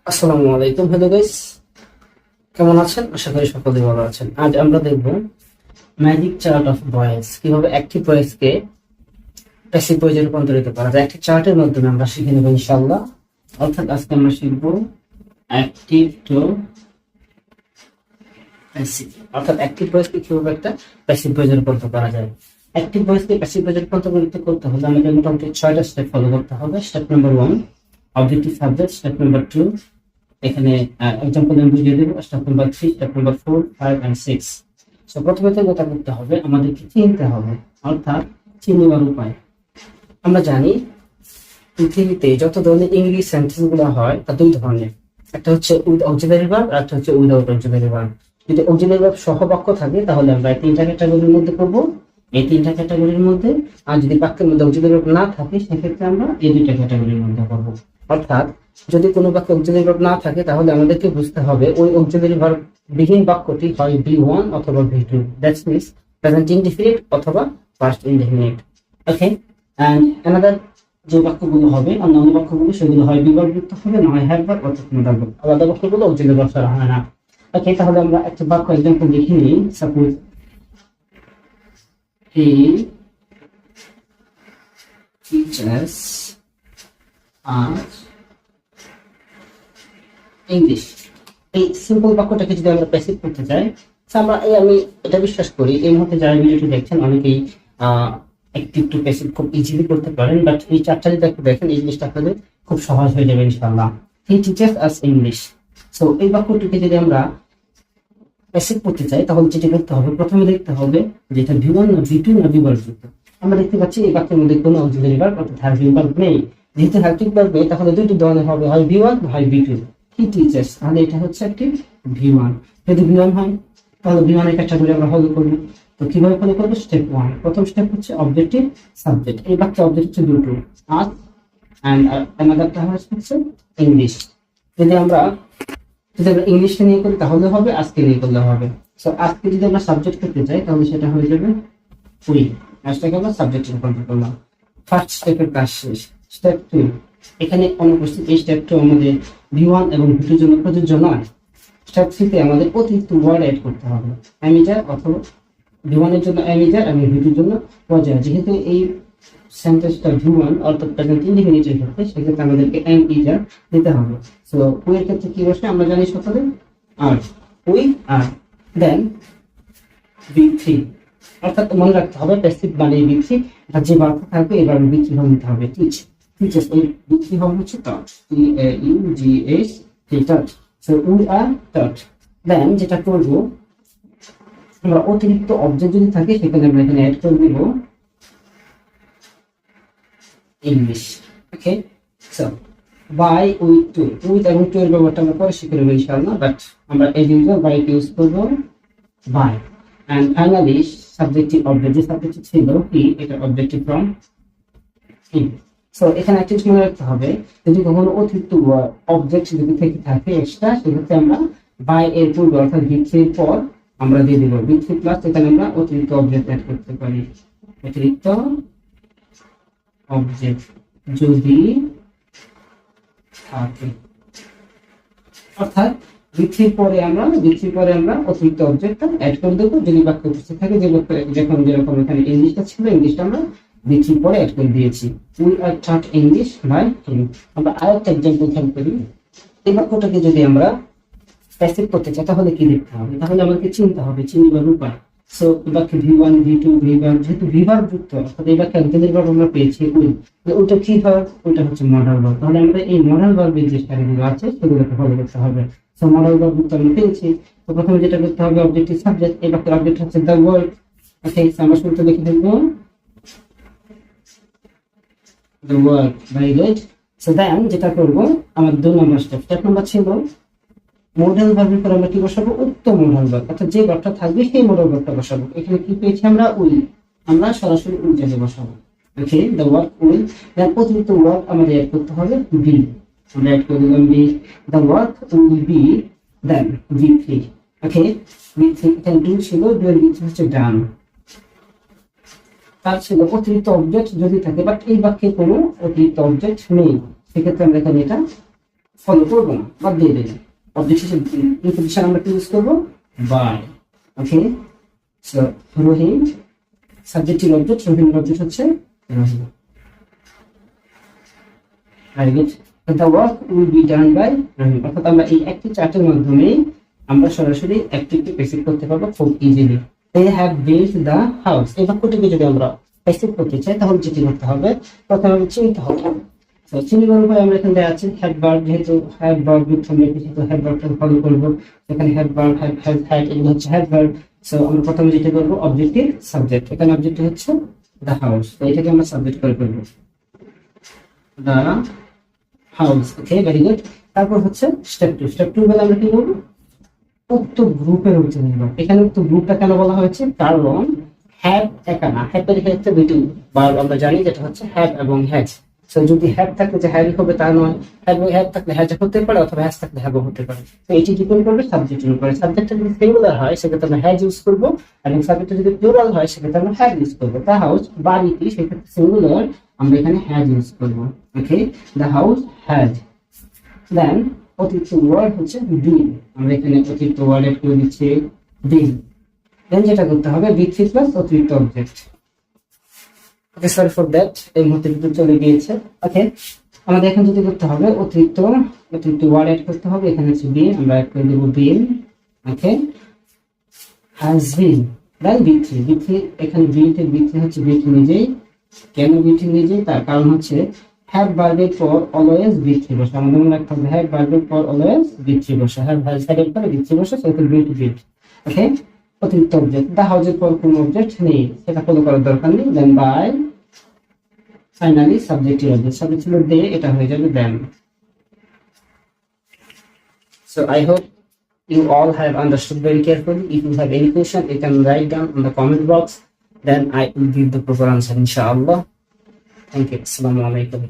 আসসালামু আলাইকুম। Hello guys, কেমন আছেন? আশা করি সকলেই ভালো আছেন। আজ আমরা দেখব ম্যাজিক চার্ট অফ ভয়েস, কিভাবে একটি ভয়েসকে প্যাসিভ ভয়েসে রূপান্তরিত করা যায়। একটি চার্টের মাধ্যমে আমরা শিখে নেব ইনশাআল্লাহ। অর্থাৎ আজকে আমরা শিখব অ্যাক্টিভ টু প্যাসিভ, অর্থাৎ অ্যাক্টিভ ভয়েসকে কিভাবে একটা প্যাসিভ ভয়েসে রূপান্তর করা যায়। অ্যাক্টিভ ভয়েসকে প্যাসিভ ভয়েসে রূপান্তরিত করতে হলে আমাদের মোটামুটি 6টা স্টেপ ফলো করতে হবে। Step number 1 objective subject, step number 2 এখানে এক্সাম্পল আমি বুঝিয়ে দেবো, step number 3, step number 4, 5 and 6। So প্রথমে তো যেটা করতে হবে, আমাদেরকে চিনতে হবে, অর্থাৎ চিনবার উপায়। আমরা জানি পৃথিবীতে যত ধরনের ইংলিশ সেন্টেন্স গুলো হয় তা দুই ধরনের, একটা হচ্ছে উইথ অক্সিলারি ভার্ব আর একটা হচ্ছে উইদাউট অক্সিলারি ভার্ব। যদি অক্সিলারি ভার্ব সহ বাক্য থাকে তাহলে আমরা এই তিনটা ক্যাটাগরির মধ্যে করবো, এই তিনটা ক্যাটাগরির মধ্যে। আর যদি বাক্যের মধ্যে অক্সিলারি ভার্ব না থাকে সেক্ষেত্রে আমরা এই দুইটা ক্যাটাগরির মধ্যে করবো। অর্থাৎ যদি কোনো বাক্যে অক্সিলারি ভার্ব না থাকে তাহলে আমাদেরকে বুঝতে হবে ওই অক্সিলারি ভার্ব বিহীন বাক্যটি হয় V1 অথবা V2, that's means present indefinite অথবা past indefinite. Okay, and another যে বাক্যগুলো হবে, অন্যান্য বাক্যগুলো সেগুলো হয় বিভাগ যুক্ত হবে, না হয় হ্যাভ ভার্ব অর্থাৎ মোডাল ভার্ব। আলাদা বাক্যগুলো অক্সিলারি ভার্ব ছাড়া হয় না। ওকে, তাহলে আমরা একটা বাক্য এক্সাম্পল লিখে নিই। সাপোজ হি টিচার্স আস ইংলিশ। এই সিম্পল বাক্যটাকে যদি আমরা প্যাসিভ করতে চাই, আমি এটা বিশ্বাস করি এই মুহূর্তে যারা ভিডিওটি দেখছেন অনেকেই অ্যাক্টিভ টু প্যাসিভ খুব ইজিলি করতে পারেন, বাট এই চারটা যদি একটু দেখেন এই জিনিসটা আপনাদের খুব সহজ হয়ে যাবে ইনশাআল্লাহ। হি টিচার্স আস ইংলিশ। সো এই বাক্যটিকে যদি আমরা প্যাসিভ করতে চাই তাহলে যেটা করতে হবে, প্রথমে দেখতে হবে যে এটা V1 না V2 না V1 যুক্ত। আমরা দেখতে পাচ্ছি এই বাক্যের মধ্যে কোনো অক্সিলারি ভার্ব অর্থাৎ হ্যাভিং ভার্ব নেই। যেহেতু হ্যাভিং ভার্ব নেই তাহলে দুটি ধরনের হবে, হয় V1 হয় V2। হি টিচার্স, তাহলে এটা হচ্ছে একটি V1। যদি V1 হয় তাহলে V1 এর ক্যাটাগরি আমরা ফলো করব। তো কিভাবে ফলো করব? স্টেপ 1, প্রথম স্টেপ হচ্ছে অবজেক্টিভ সাবজেক্ট। এই বাক্যে অবজেক্ট হচ্ছে দুটো, আস এন্ড অ্যানাদারটা হচ্ছে ইংলিশ। যদি আমরা ইংলিশটা নিয়ে করি তাহলে হবে, আজকে নিয়ে করলে হবে। সো আজকে যদি আমরা সাবজেক্ট করতে চাই তাহলে সেটা হয়ে যাবে উই, আজটাকে আমরা সাবজেক্টে রূপান্তর করলাম। ফার্স্ট স্টেপের কাজ শেষ। স্টেপ 2, এখানে অনুপস্থিত এই স্টেপ 2 আমাদের V1 এবং V2 এর জন্য প্রযোজ্য নয়। স্টেপ 3 তে আমাদের অতিরিক্ত ওয়ার্ড অ্যাড করতে হবে, অ্যামিজার অথবা V1 এর জন্য অ্যামিজার এবং V2 এর জন্য পর্যায়। যেহেতু এই সেন্টেন্সটা V1 অর্থাৎ প্রেজেন্ট ইনডিফিনিটের ক্ষেত্রে সেক্ষেত্রে আমাদেরকে অ্যামিজার দিতে হবে। সো উই এর ক্ষেত্রে কি বসে আমরা জানি সকলে, আর উই আর দেন V3, অর্থাৎ মনে রাখতে হবে প্যাসিভ মানে V3, আর যে ভার্ব থাকবে এবার V3 ভাবে নিতে হবে। টিচ, টিচার্স, এই V3 হবে হচ্ছে taught, TAUGH, taught. So we are taught. Then যেটা করব, আমরা অতিরিক্ত অবজেক্ট যদি থাকে সেখানে আমরা এখানে অ্যাড করে দিব English. Okay, so by with to, with এবং টু এর ব্যবহারটা আমরা পরে শিখে নেব ইনশাআল্লাহ, বাট আমরা এই ইউজার বাই ইউজ করব by. And finally subjective object, যে সাবজেক্ট ছিল হি, এটা অবজেক্টিভ ফ্রম হি। সো এখানে একটা জিনিস মনে রাখতে হবে, যদি কখনো অতিরিক্ত অবজেক্ট যদি থেকে থাকে এক্সট্রা, সেক্ষেত্রে আমরা বাই এর পূর্বে অর্থাৎ V3 এর পর আমরা দিয়ে দিব V3 প্লাস, এখানে আমরা অতিরিক্ত অবজেক্ট অ্যাড করতে পারি। অতিরিক্ত অবজেক্ট যদি থাকে, অর্থাৎ V3 পরে আমরা অতিরিক্ত অবজেক্টটা অ্যাড করে দেবো যদি বাক্য উপস্থিত থাকে। যে বাক্য যখন যেরকম এখানে ইংলিশটা ছিল, ইংলিশটা আমরা V3 পরে অ্যাড করে দিয়েছি। We are taught English by him. আমরা আরেকটা এক্সাম্পল খেয়াল করি। এই বাক্যটাকে যদি আমরা প্যাসিভ করতে চাই তাহলে কি দেখতে হবে? তাহলে আমাকে চিনতে হবে, চিনবার উপায়। সো বাক্যে V1 V2 V1, যেহেতু V ভার্ব যুক্ত অর্থাৎ এই বাক্যে অক্সিলারি ভার্ব আমরা পেয়েছি উই, ওইটা কি ভার্ব? ওইটা হচ্ছে মডাল ভার্ব। তাহলে আমরা এই মডাল ভার্বের যে স্টাইলগুলো আছে সেগুলোকে ফলো করতে হবে। সো মডাল ভার্ব যুক্ত আমরা পেয়েছি, তো প্রথমে যেটা করতে হবে অবজেক্টিভ সাবজেক্ট। এই বাক্যের অবজেক্ট হচ্ছে দ্য ওয়ার্ড। ওকে, আমরা শুরুতে লিখে দেবো the word. Very good. So then যেটা করব, আমার 2 নম্বর স্টেপ, স্টেপ নাম্বার ছিল মডেল ভার্বের পর আমরা কি বসাবো? উক্ত মডেল ভার্ব, অর্থাৎ যে ভার্বটা থাকবে সেই মডেল ভার্বটা বসাবো। এখানে কি পেয়েছি আমরা? উই, আমরা সরাসরি উই জায়গায় বসাবো। ওকে, দ্য ওয়ার্ক উই। দেন অতিরিক্ত ওয়ার্ক আমাদের অ্যাড করতে হবে বি, আমরা অ্যাড করে দিলাম be. The work will be, then V3। Okay, V3 এখানে ডু ছিল, ডু এর V3 হচ্ছে ডান। তার ছিল অতিরিক্ত অবজেক্ট যদি থাকে, বাট এই বাক্যে কোনো অতিরিক্ত অবজেক্ট নেই, সেক্ষেত্রে আমরা এখানে এটা ফলো করবো না, বাদ দিয়ে দেবো। অবজেক্ট হিসেবে প্রিপোজিশন আমরা কি ইউজ করবো? By. Okay, so Rahim, subjective object, রহিমের অবজেক্ট হচ্ছে Rahim. Very good. The work will be done by Rahim. অর্থাৎ আমরা এই একটি চার্টের মাধ্যমে আমরা সরাসরি অ্যাক্টিভিটি প্রেসিড করতে পারবো খুব easily. They have built the house. এই বাক্যটিকে যদি আমরা প্রেসিড করতে চাই তাহলে যেটি করতে হবে, প্রথমে আমি চিনতে হবে। তো চিনিবার উপায় আমরা এখানে দেওয়া আছে হ্যাড ভার্ব, যেহেতু হ্যাড ভার্ব যুক্ত যেহেতু হ্যাড ভার্বটাকে ফলো করবো, এখানে হ্যাড ভার্ব, হ্যাড হ্যাড এগুলো হচ্ছে হ্যাড ভার্ব। সো আমরা প্রথমে যেটা করবো অবজেক্টিভ সাবজেক্ট, এখানে অবজেক্টিভ হচ্ছে দ্য হাউস, তো এটাকে আমরা সাবজেক্ট করে ফেলবো the house. Okay, very good. তারপর হচ্ছে স্টেপ টু। স্টেপ টু বলে আমরা কি করবো? উক্ত গ্রুপের অর্থ নির্ভর। এখানে উক্ত গ্রুপটা কেন বলা হয়েছে? কারণ হ্যাভ একা না, হ্যাভের ক্ষেত্রে দুটি ভার্ব আমরা জানি, যেটা হচ্ছে হ্যাভ এবং হ্যাজ। সো যদি হ্যাভ থাকলে যে হ্যাভই হবে তা নয়, হ্যাভ থাকলে হ্যাজ হতে পারে, অথবা হ্যাজ থাকলে হ্যাভও হতে পারে। তো এটি ডিপেন্ড করবে সাবজেক্টের উপরে। সাবজেক্টটা যদি সিঙ্গুলার হয় সেক্ষেত্রে আমরা হ্যাজ ইউজ করবো, এবং সাবজেক্টটা যদি প্লুরাল হয় সেক্ষেত্রে আমরা হ্যাভ ইউজ করবো। দ্য হাউস, বাড়িটি, সেক্ষেত্রে সিঙ্গুলার, আমরা এখানে হ্যাজ ইউজ করবো। ওকে, দ্য হাউস হ্যাজ। দেন অতিরিক্ত ওয়ার্ড হচ্ছে বিন, আমরা এখানে অতিরিক্ত ওয়ার্ড এড করে দিচ্ছি বিন। দেন যেটা করতে হবে বি3 প্লাস অতিরিক্ত object. Okay, sorry for that, এই মুহূর্তে কিন্তু চলে গিয়েছে। ওকে, আমাদের এখন যদি করতে হবে অতিরিক্ত ওয়ার্ড এড করতে হবে, এখানে হচ্ছে বিন, আমরা অ্যাড করে দেবো বিন। ওকে, হ্যাজ বিন। দেন বি3, এখানে বি3 হচ্ছে বি3 নিজেই। কেন বি3 নিজেই? তার কারণ হচ্ছে হ্যাভ ভার্বের পর অলওয়েজ বি3 বসে। আমাদের মনে রাখতে হবে হ্যাভ ভার্বের পর অলওয়েজ বি3 বসে, হ্যাভ ভার্বের পর বি3 বসে, সেটা বিট। ওকে, অতিরিক্ত অবজেক্ট, দা হাউসের পর কোনো অবজেক্ট নেই, সেটা ফলো করার দরকার নেই। Then by, finally subjective object, subject ছিল দে, এটা হয়ে যাবে দেন। So I hope you all have understood very carefully. If you have any question, you can write down in the comment box. Then I will give the proper answer, inshallah. Thank you. Assalamu alaikum.